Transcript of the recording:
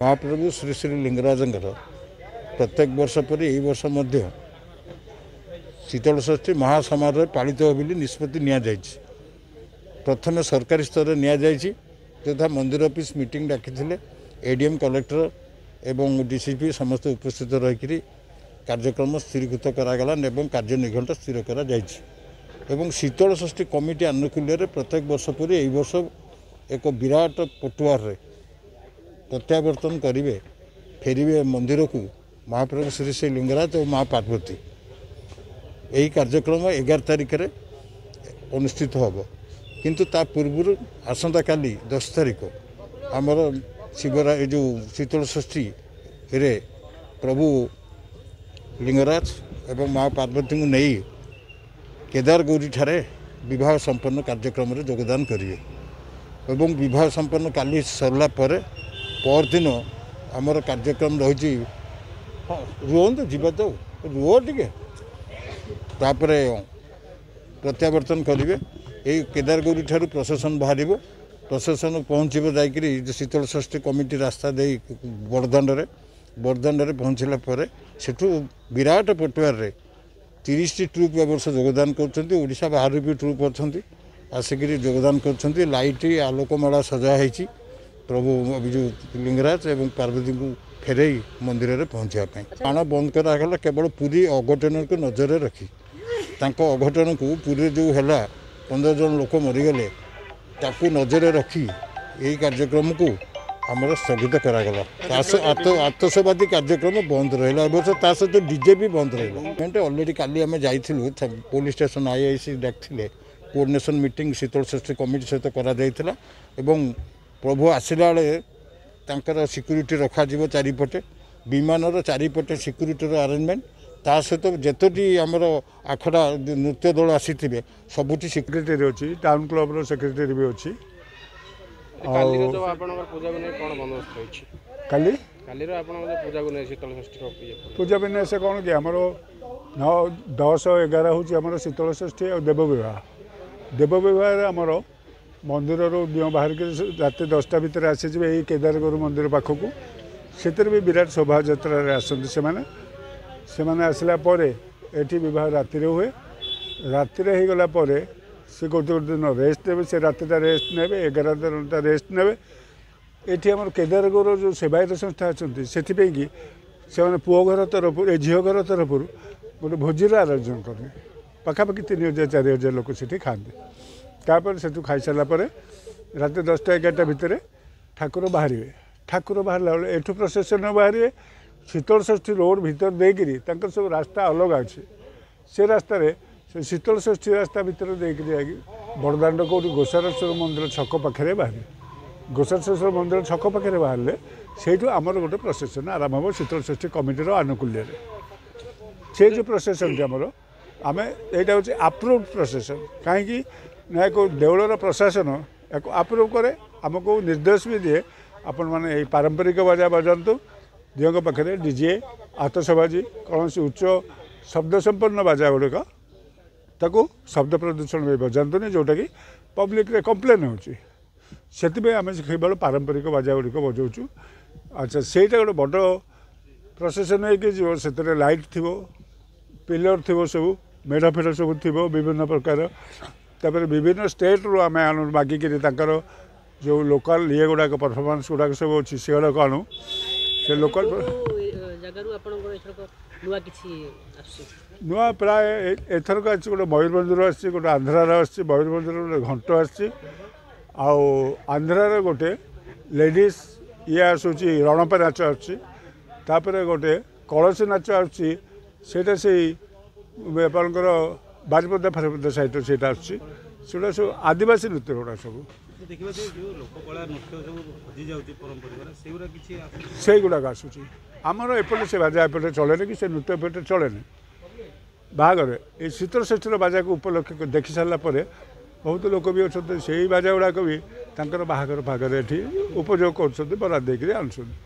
महाप्रभु श्री श्री लिंगराजंकर प्रत्येक वर्ष पर यही वर्ष मध्य शीतल षष्ठी महासमारोह पालित हो बोली निष्पत्ति नि प्रथम सरकारी स्तर नि तथा मंदिर ऑफिस मीटिंग डाकी एडीएम कलेक्टर एवं डीसीपी समस्त उपस्थित रही कार्यक्रम स्थिरीकृत करागला एवं कार्य निघंट स्थिर कर शीतल षष्ठी कमिटी आनुकूल्य प्रत्येक वर्ष पर यही वर्ष एक विराट पटुआर प्रत्यावर्तन करेंगे फेरवे मंदिर को महाप्रभु श्री श्री लिंगराज और माँ पार्वती यही कार्यक्रम 11 तारिख में अनुष्ठित होब किंतु ता पूर्व आसंता काली 10 तारिख आमर शिवरा जो शीतल षष्ठी रे प्रभु लिंगराज एवं माँ पार्वती को नहीं केदार गौरी ठारे विवाह संपन्न कार्यक्रम में योगदान करेंगे एवं विवाह संपन्न काली सरला परदिन आमर कार्यक्रम रही हाँ रुहतु जीवा तो रुह टे प्रत्यावर्तन करेंगे यही केदार गौरी ठार प्रशासन बाहर प्रशासन पहुँचब जा शीतल षष्ठी कमिटी रास्ता दे बड़दाण्ड पहुँचला सेठू विराट पटुआर 30 ट्रुप वर्ष योगदान कर बाहर भी ट्रुप अच्छा आसिक योगदान कर लाइट आलोकमाला सजाही प्रभु अभिजु लिंगराज एवं पार्वती को फेरई मंदिर में पहुँचापी बाण बंद करागला केवल पुरी अघटन को नजर रखी अघटन को पुरी जो है 15 जन लोक मरीगले ताकू नजर रखी यही कार्यक्रम को आमर स्थगित करागला आतसबादी कार्यक्रम बंद रहा सहित डीजे भी बंद रहा अलरेडी काली आम जाइलु पुलिस स्टेशन आईआईसी डाकते coordination meeting Sital Sasthi committee सहित करा प्रभु आसला बेले सिक्यूरीटी रखा चारिपटे विमान चारिपटे सिक्यूरीटी अरेंजमेंट ता सहित जितोटी आमर आखड़ा नृत्य दल आसी सबुठी सेक्रेटरी अच्छी टाउन क्लब सेक्रेटरी भी अच्छी पूजा विन्यास कौन कि आमर 9, 10, 11 हूँ शीतल षष्ठी और देव विवाह आमर मंदिर दियो बाहर के रात 10टा भितर आसी यही केदार गौर मंदिर पाखक से भी विराट शोभा यात्रा आसती से आसला एटी विवाह राति हुए राति होगला सी गोटे दिन रेस्ट ने से रातिटा रेस्ट ने 11 दिनटा रेस्ट ने ये आम केदार गौर जो सेवायत संस्था अच्छा से पुओ घर तरफ झील घर तरफ गोटे भोजीर आयोजन करें पाखापाखि 3000-4000 लोक से खाते तापर से खाई सारा रात 10टा 11टा भितर ठाकुर बाहर एठू प्रसेसन बाहर शीतल षष्ठी रोड भीतर देकरी सब रास्ता अलग अच्छे से रास्तार से शीतल षष्ठी रास्ता भीतर देकरी बड़दाण्ड कौटी गोसारेश्वर मंदिर छक पाखे बाहर गोसारेश्वर मंदिर छक पाखे बाहर से आमर गोटे प्रसेसन आरंभ हम शीतल षष्ठी कमिटीर आनुकूल्य से जो प्रसेसन आमर आम यहाँ हूँ आप्रुव प्रसेसन कहीं ना एक देवलर प्रशासन एक आप्रुव करे आमको निर्देश भी दिए आपण मैंने पारंपरिक बाजा बजातु दियों पाखे डीजे आतसबाजी कौन सी उच्च शब्द संपन्न बाजा गुड़िक ताकू शब्द प्रदूषण भी बजातुनि जोटा कि पब्लिक रे कंप्लेन होती आम केवल पारंपरिक बाजा गुड़िक बजाऊँ अच्छा से गोटे बड़ प्रसेसन हो लाइट थी पिलर थी सब मेढ़ फेड़ सब थी विभिन्न प्रकार तापर विभिन्न स्टेट रू आम मागिकी जो लोकल ये गुड़ाक परफॉर्मेंस गुड़ाक सब अच्छी से गुड़ाक आणु से लोकल नुआ प्राय एथरक आसी गोटे मयूरभंजर आसी गोटे आंध्रार आसी मयूरभंजर गोटे घंट आसी आंध्रार गोटे लेडीज ये आसूची रणपा नाच आपर गोटे कलसी नाच आसूची से आपंकर बारिपदा फारिपदा साइड से आसुटा सब आदिवासी नृत्य गुड़ा सब से गुड़ाक आसूँ आमर एपटे से बाजा एपटे चलेनि कि से नृत्य एपटे चलेनि बाहागर ये शीतल षष्ठी बाजा को उपलक्ष देखी सारापर बहुत लोक भी अच्छा से बाजा गुड़ाक भी बाहागर फागर ये उपयोग कर बराद देकर आनुन।